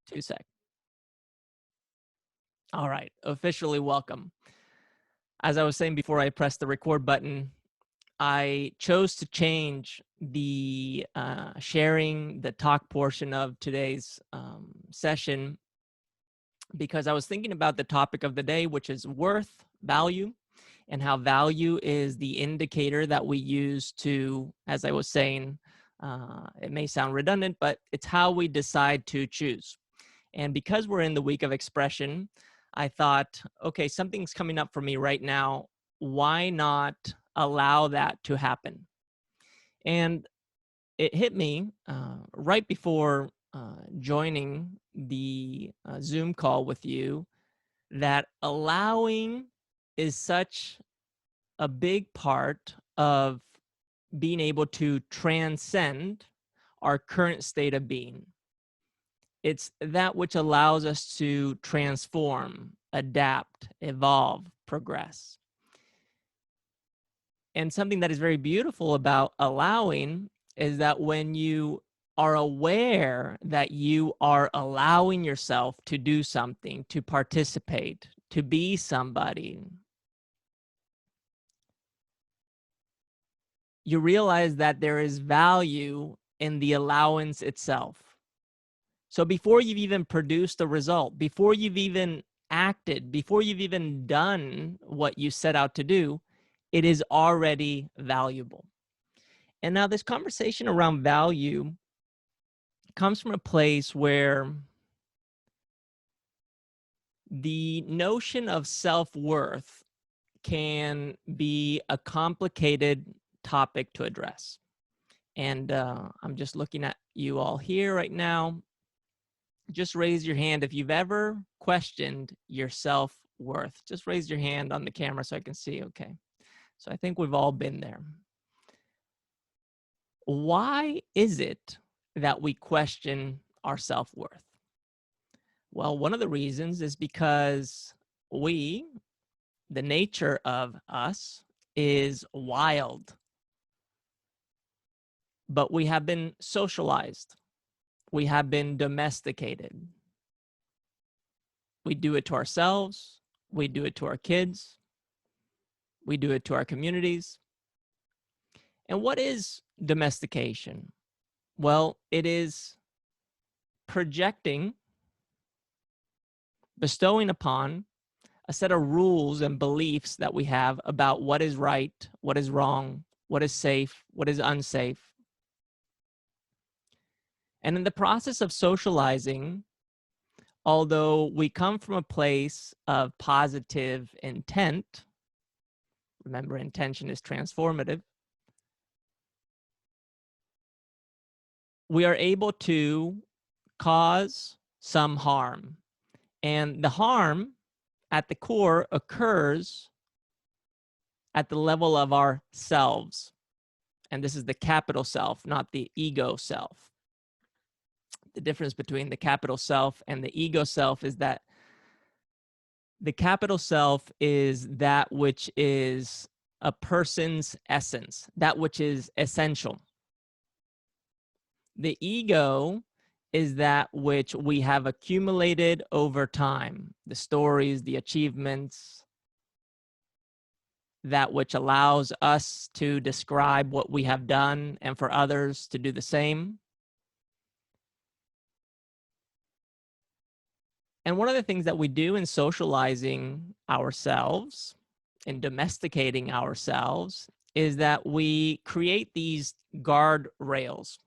2 sec. All right, officially welcome. As I was saying before I pressed the record button, I chose to change the sharing the talk portion of today's session because I was thinking about the topic of the day, which is worth, value, and how value is the indicator that we use to, as I was saying, it may sound redundant, but it's how we decide to choose. And because we're in the week of expression, I thought, okay, something's coming up for me right now. Why not allow that to happen? And it hit me right before joining the Zoom call with you that allowing is such a big part of being able to transcend our current state of being. It's that which allows us to transform, adapt, evolve, progress. And something that is very beautiful about allowing is that when you are aware that you are allowing yourself to do something, to participate, to be somebody, you realize that there is value in the allowance itself. So before you've even produced a result, before you've even acted, before you've even done what you set out to do, it is already valuable. And now this conversation around value comes from a place where the notion of self-worth can be a complicated topic to address. And I'm just looking at you all here right now. Just raise your hand if you've ever questioned your self-worth. Just raise your hand on the camera so I can see. Okay. So I think we've all been there. Why is it that we question our self-worth? Well, one of the reasons is because the nature of us is wild, but we have been socialized. We have been domesticated. We do it to ourselves. We do it to our kids. We do it to our communities. And what is domestication? Well, it is projecting, bestowing upon a set of rules and beliefs that we have about what is right, what is wrong, what is safe, what is unsafe. And in the process of socializing, although we come from a place of positive intent, remember, intention is transformative, we are able to cause some harm. And the harm at the core occurs at the level of ourselves. And this is the capital self, not the ego self. The difference between the capital self and the ego self is that the capital self is that which is a person's essence, that which is essential. The ego is that which we have accumulated over time, the stories, the achievements, that which allows us to describe what we have done and for others to do the same. And one of the things that we do in socializing ourselves, in domesticating ourselves, is that we create these guardrails.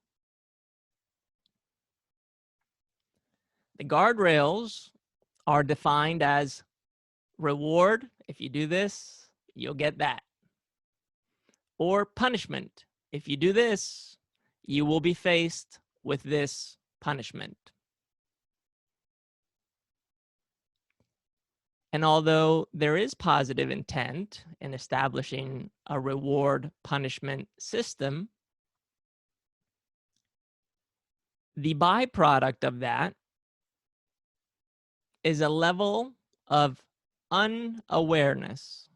The guardrails are defined as reward. If you do this, you'll get that. Or punishment. If you do this, you will be faced with this punishment. And although there is positive intent in establishing a reward punishment system, the byproduct of that is a level of unawareness.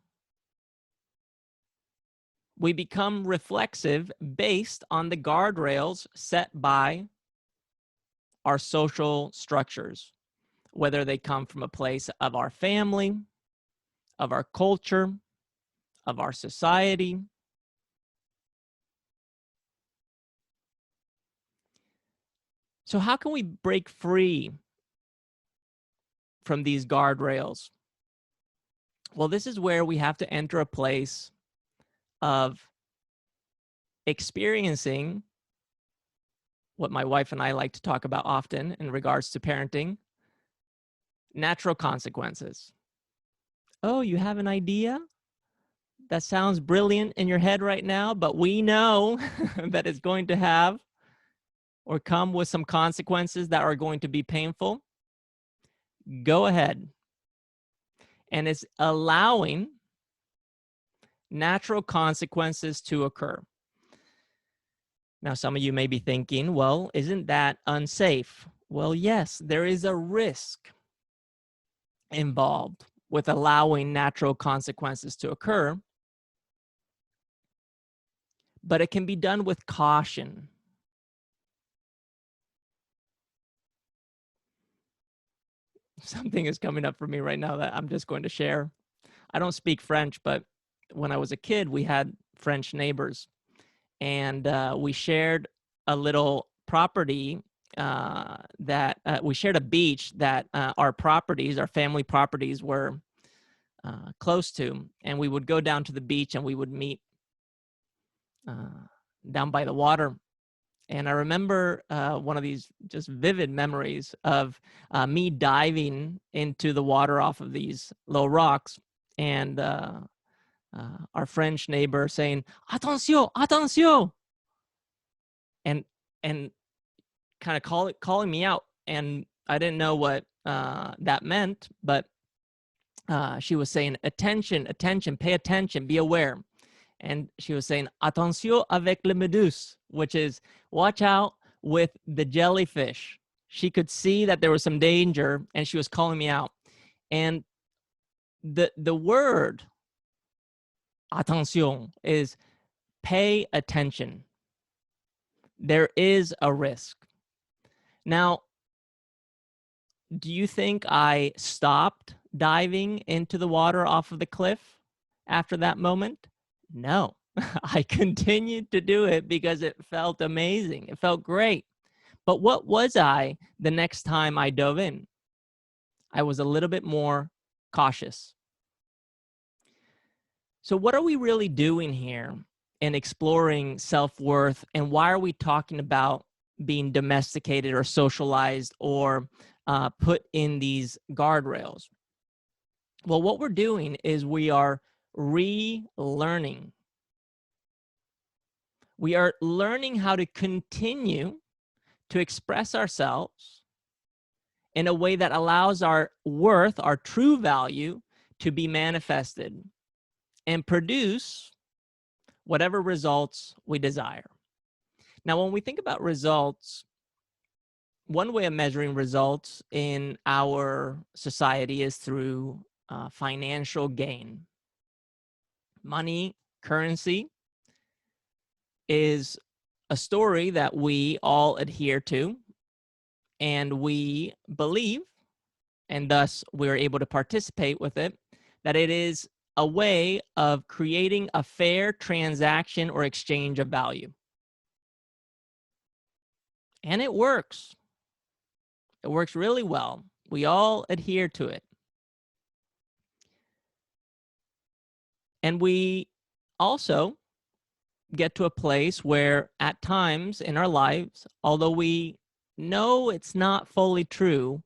We become reflexive based on the guardrails set by our social structures, whether they come from a place of our family, of our culture, of our society. So how can we break free from these guardrails? Well, this is where we have to enter a place of experiencing what my wife and I like to talk about often in regards to parenting: natural consequences. Oh, you have an idea? That sounds brilliant in your head right now, but we know that it's going to have or come with some consequences that are going to be painful. Go ahead. And it's allowing natural consequences to occur. Now, some of you may be thinking, well, isn't that unsafe? Well, yes, there is a risk involved with allowing natural consequences to occur, but it can be done with caution. Something is coming up for me right now that I'm just going to share. I don't speak French, but when I was a kid, we had French neighbors, and we shared a little property that we shared a beach that our properties, our family properties, were close to, and we would go down to the beach and we would meet down by the water. And I remember one of these just vivid memories of me diving into the water off of these low rocks, and our French neighbor saying, "Attention, attention," and and kind of calling me out. And I didn't know what that meant, but she was saying, "Attention, attention, pay attention, be aware." And she was saying, "Attention avec les méduses," which is watch out with the jellyfish. She could see that there was some danger, and she was calling me out. And the word attention is pay attention. There is a risk. Now, do you think I stopped diving into the water off of the cliff after that moment? No. I continued to do it because it felt amazing. It felt great. But what was I the next time I dove in? I was a little bit more cautious. So what are we really doing here in exploring self-worth, and why are we talking about being domesticated or socialized or put in these guardrails? Well, what we're doing is we are relearning. We are learning how to continue to express ourselves in a way that allows our worth, our true value, to be manifested and produce whatever results we desire. Now, when we think about results, one way of measuring results in our society is through financial gain. Money, currency, is a story that we all adhere to, and we believe, and thus we're able to participate with it, that it is a way of creating a fair transaction or exchange of value. And it works. It works really well. We all adhere to it. And we also get to a place where at times in our lives, although we know it's not fully true,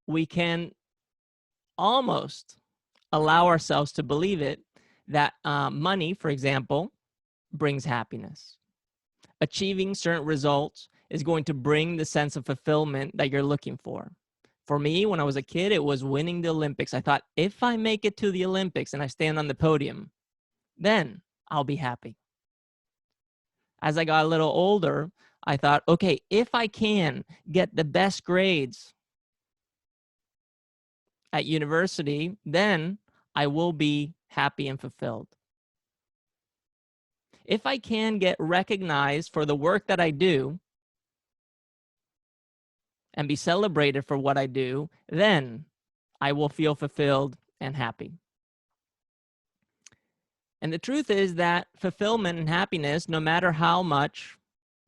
we can almost allow ourselves to believe it, that money, for example, brings happiness. Achieving certain results is going to bring the sense of fulfillment that you're looking for. For me, when I was a kid, it was winning the Olympics. I thought, if I make it to the Olympics and I stand on the podium, then I'll be happy. As I got a little older, I thought, okay, if I can get the best grades at university, then I will be happy and fulfilled. If I can get recognized for the work that I do and be celebrated for what I do, then I will feel fulfilled and happy. And the truth is that fulfillment and happiness, no matter how much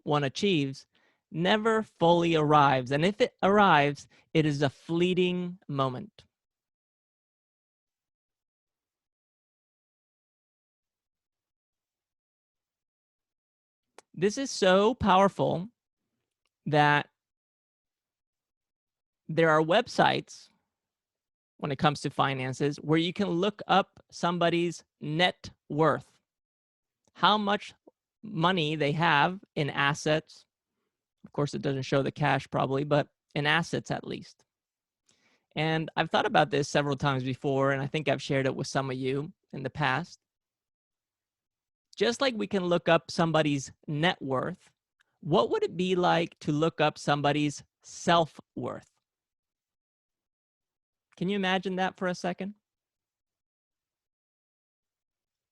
one achieves, never fully arrives. And if it arrives, it is a fleeting moment. This is so powerful that there are websites when it comes to finances where you can look up somebody's net worth, how much money they have in assets. Of course, it doesn't show the cash probably, but in assets at least. And I've thought about this several times before, and I think I've shared it with some of you in the past. Just like we can look up somebody's net worth, what would it be like to look up somebody's self-worth? Can you imagine that for a second?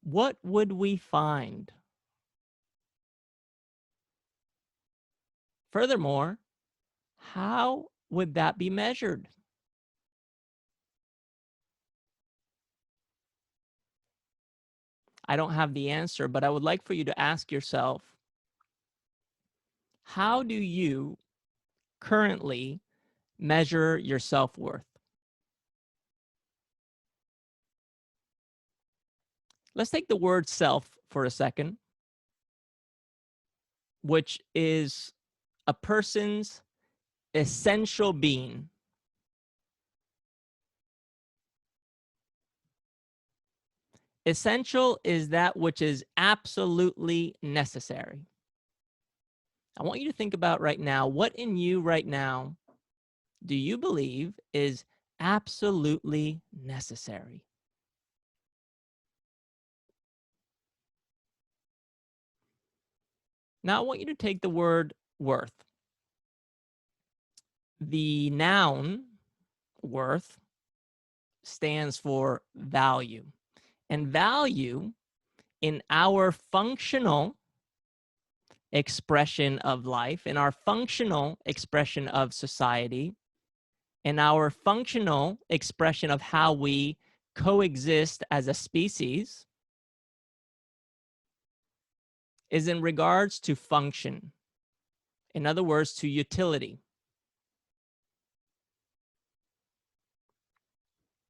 What would we find? Furthermore, how would that be measured? I don't have the answer, but I would like for you to ask yourself, how do you currently measure your self-worth? Let's take the word self for a second, which is a person's essential being. Essential is that which is absolutely necessary. I want you to think about right now, what in you right now do you believe is absolutely necessary? Now, I want you to take the word worth. The noun worth stands for value. And value in our functional expression of life, in our functional expression of society, in our functional expression of how we coexist as a species, is in regards to function. In other words, to utility.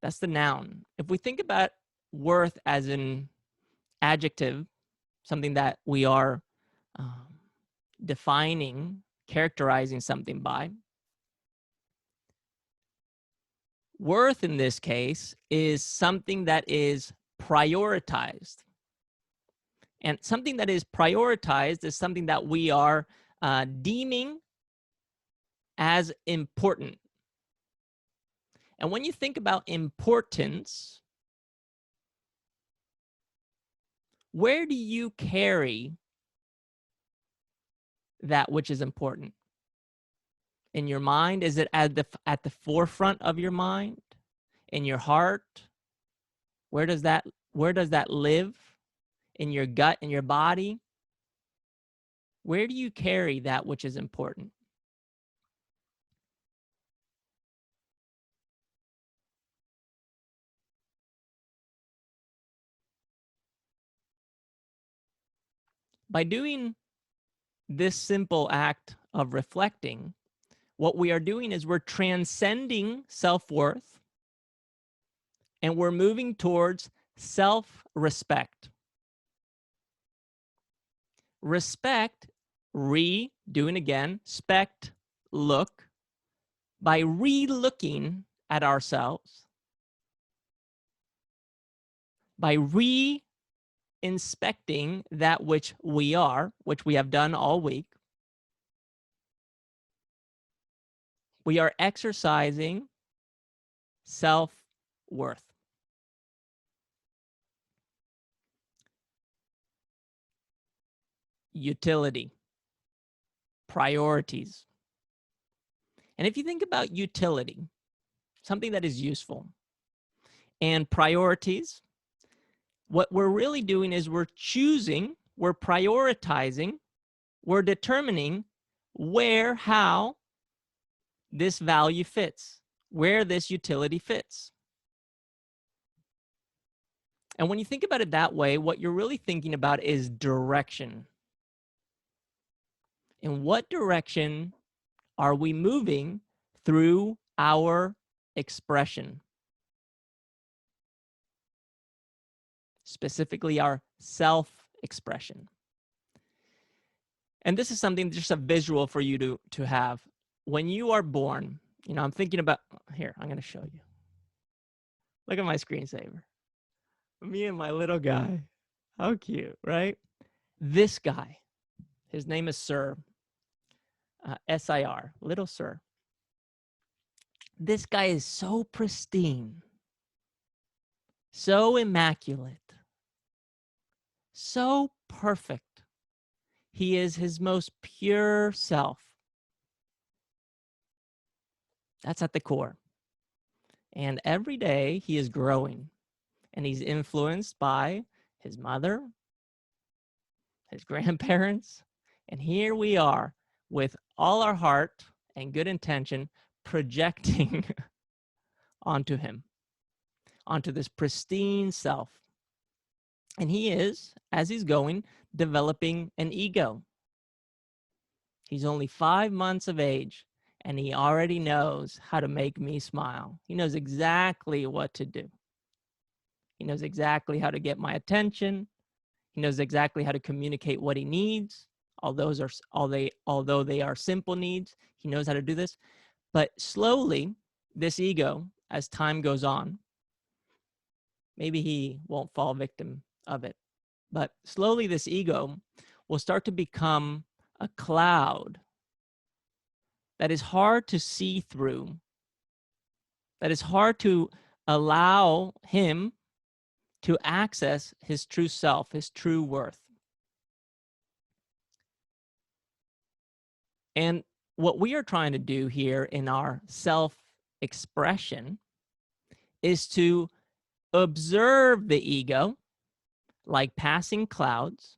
That's the noun. If we think about worth as an adjective, something that we are defining, characterizing something by, worth in this case is something that is prioritized. And something that is prioritized is something that we are deeming as important. And when you think about importance, where do you carry that which is important? In your mind? Is it at the forefront of your mind? In your heart? Where does that live? In your gut, in your body? Where do you carry that which is important? By doing this simple act of reflecting, what we are doing is we're transcending self-worth and we're moving towards self-respect. Respect, doing again, spect, look, by re-looking at ourselves, by re-inspecting that which we are, which we have done all week, we are exercising self-worth. Utility, priorities. And if you think about utility, something that is useful, and priorities, what we're really doing is we're choosing, we're prioritizing, we're determining where, how this value fits, where this utility fits. And when you think about it that way, what you're really thinking about is direction. In what direction are we moving through our expression? Specifically, our self-expression. And this is something, just a visual for you to have. When you are born, you know, I'm thinking about, here, I'm going to show you. Look at my screensaver. Me and my little guy. How cute, right? This guy, his name is Sir, S-I-R, little Sir. This guy is so pristine, so immaculate, so perfect. He is his most pure self. That's at the core. And every day he is growing, and he's influenced by his mother, his grandparents, and here we are with all our heart and good intention projecting onto him, onto this pristine self. And he is, as he's going, developing an ego. He's only 5 months of age, and he already knows how to make me smile. He knows exactly what to do. He knows exactly how to get my attention. He knows exactly how to communicate what he needs. Although they are simple needs, he knows how to do this. But slowly, this ego, as time goes on, maybe he won't fall victim of it, but slowly this ego will start to become a cloud that is hard to see through, that is hard to allow him to access his true self, his true worth. And what we are trying to do here in our self-expression is to observe the ego like passing clouds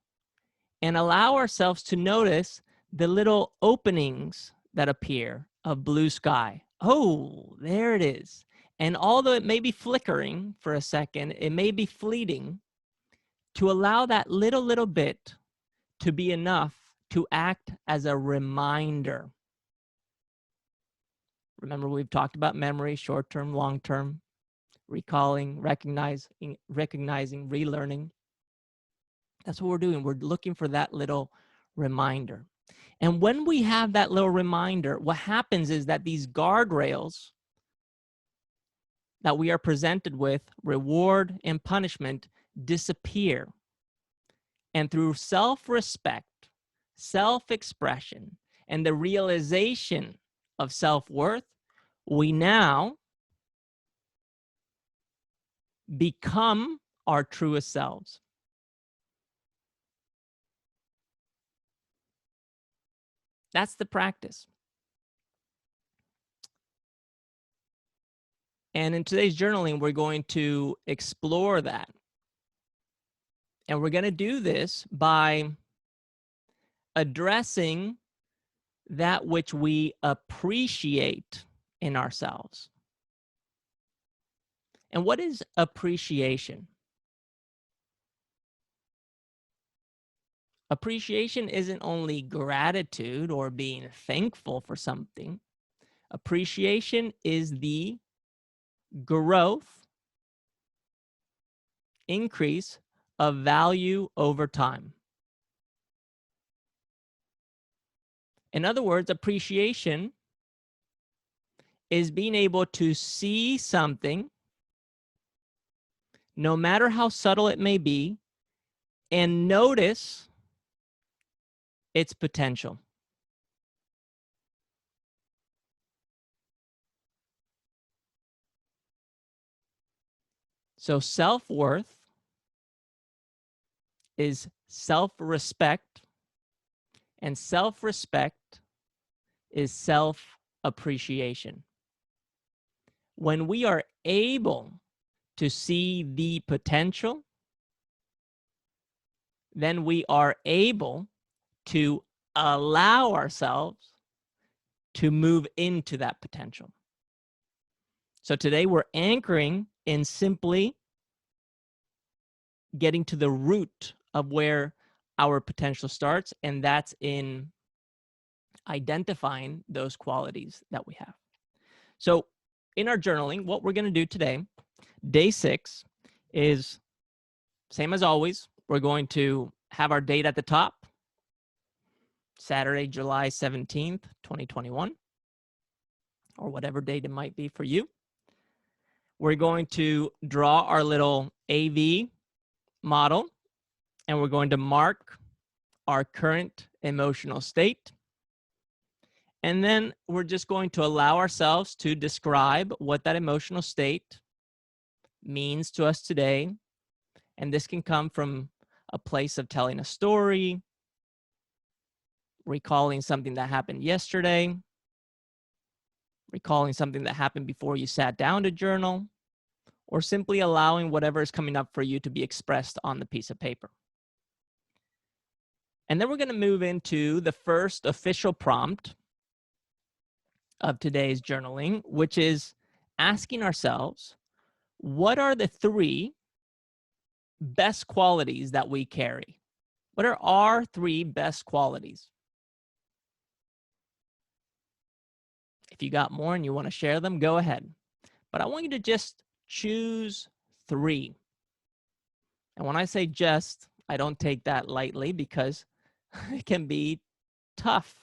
and allow ourselves to notice the little openings that appear of blue sky. Oh, there it is. And although it may be flickering for a second, it may be fleeting, to allow that little bit to be enough to act as a reminder. Remember, we've talked about memory, short-term, long-term, recalling, recognizing, relearning. That's what we're doing. We're looking for that little reminder. And when we have that little reminder, what happens is that these guardrails that we are presented with, reward and punishment, disappear. And through self-respect, self-expression, and the realization of self-worth, we now become our truest selves. That's the practice. And in today's journaling, we're going to explore that. And we're going to do this by addressing that which we appreciate in ourselves. And what is appreciation? Appreciation isn't only gratitude or being thankful for something. Appreciation is the growth, increase of value over time. In other words, appreciation is being able to see something, no matter how subtle it may be, and notice its potential. So self-worth is self-respect, and self-respect is self-appreciation. When we are able to see the potential, then we are able to allow ourselves to move into that potential. So today we're anchoring in simply getting to the root of where our potential starts, and that's in identifying those qualities that we have. So in our journaling, what we're going to do today, day 6, is same as always. We're going to have our date at the top, Saturday, July 17th, 2021, or whatever date it might be for you. We're going to draw our little AV model, and we're going to mark our current emotional state. And then we're just going to allow ourselves to describe what that emotional state means to us today. And this can come from a place of telling a story, recalling something that happened yesterday, recalling something that happened before you sat down to journal, or simply allowing whatever is coming up for you to be expressed on the piece of paper. And then we're going to move into the first official prompt of today's journaling, which is asking ourselves, what are the 3 best qualities that we carry? What are our 3 best qualities? If you got more and you want to share them, go ahead. But I want you to just choose 3. And when I say just, I don't take that lightly, because it can be tough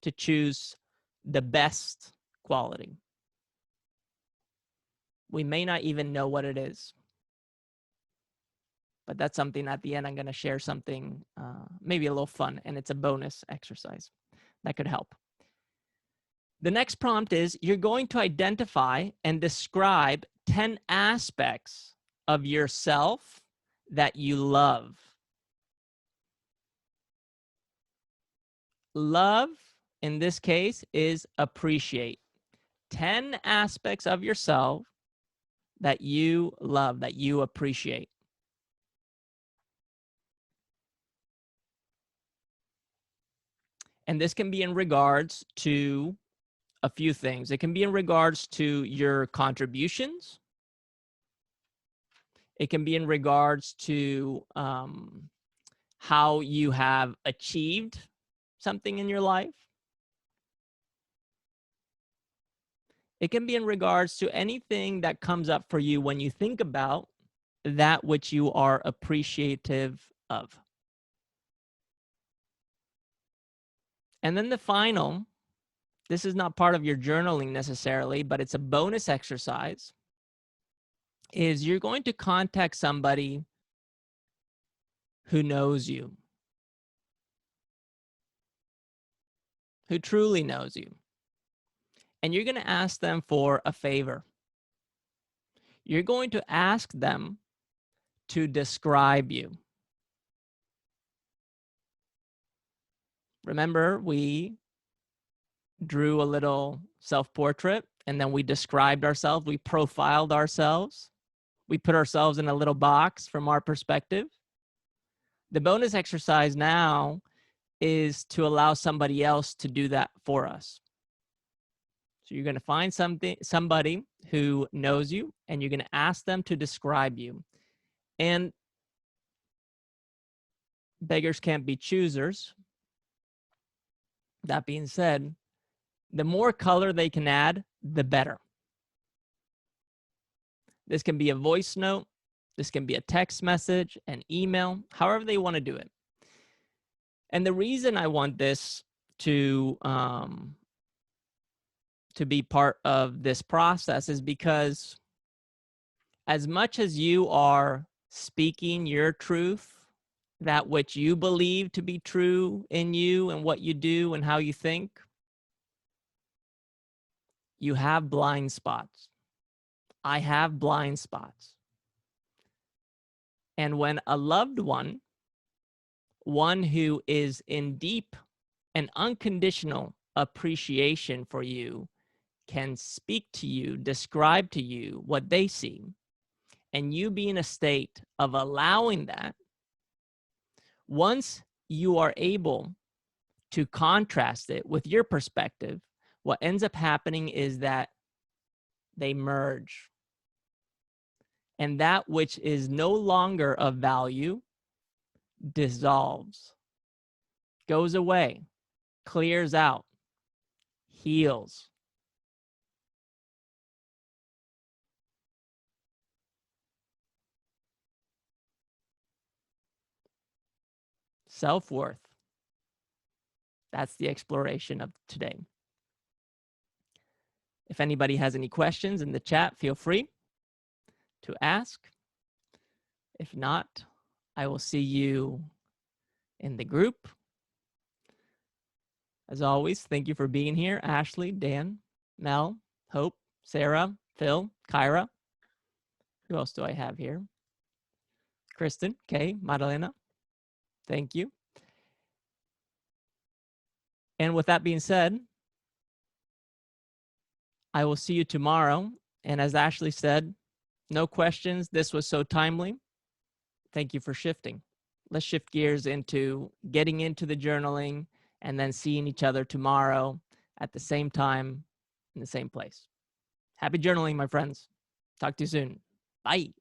to choose the best quality. We may not even know what it is. But that's something at the end, I'm going to share something maybe a little fun, and it's a bonus exercise that could help. The next prompt is you're going to identify and describe 10 aspects of yourself that you love. Love, in this case, is appreciate. 10 aspects of yourself that you love, that you appreciate. And this can be in regards to a few things. It can be in regards to your contributions. It can be in regards to how you have achieved something in your life. It can be in regards to anything that comes up for you when you think about that which you are appreciative of. And then the final, this is not part of your journaling necessarily, but it's a bonus exercise, is you're going to contact somebody who knows you, who truly knows you. And you're going to ask them for a favor. You're going to ask them to describe you. Remember, we drew a little self-portrait, and then we described ourselves. We profiled ourselves. We put ourselves in a little box from our perspective. The bonus exercise now is to allow somebody else to do that for us. So you're going to find somebody who knows you, and you're going to ask them to describe you. And beggars can't be choosers. That being said, the more color they can add, the better. This can be a voice note. This can be a text message, an email, however they want to do it. And the reason I want this to be part of this process is because as much as you are speaking your truth, that which you believe to be true in you and what you do and how you think, you have blind spots. I have blind spots. And when a loved one who is in deep and unconditional appreciation for you, can speak to you, describe to you what they see, and you be in a state of allowing that, once you are able to contrast it with your perspective, what ends up happening is that they merge. And that which is no longer of value dissolves, goes away, clears out, heals. Self-worth. That's the exploration of today. If anybody has any questions in the chat, feel free to ask. If not, I will see you in the group. As always, thank you for being here. Ashley, Dan, Mel, Hope, Sarah, Phil, Kyra. Who else do I have here? Kristen, Kay, Madalena. Thank you. And with that being said, I will see you tomorrow. And as Ashley said, no questions. This was so timely. Thank you for shifting. Let's shift gears into getting into the journaling and then seeing each other tomorrow at the same time in the same place. Happy journaling, my friends. Talk to you soon. Bye.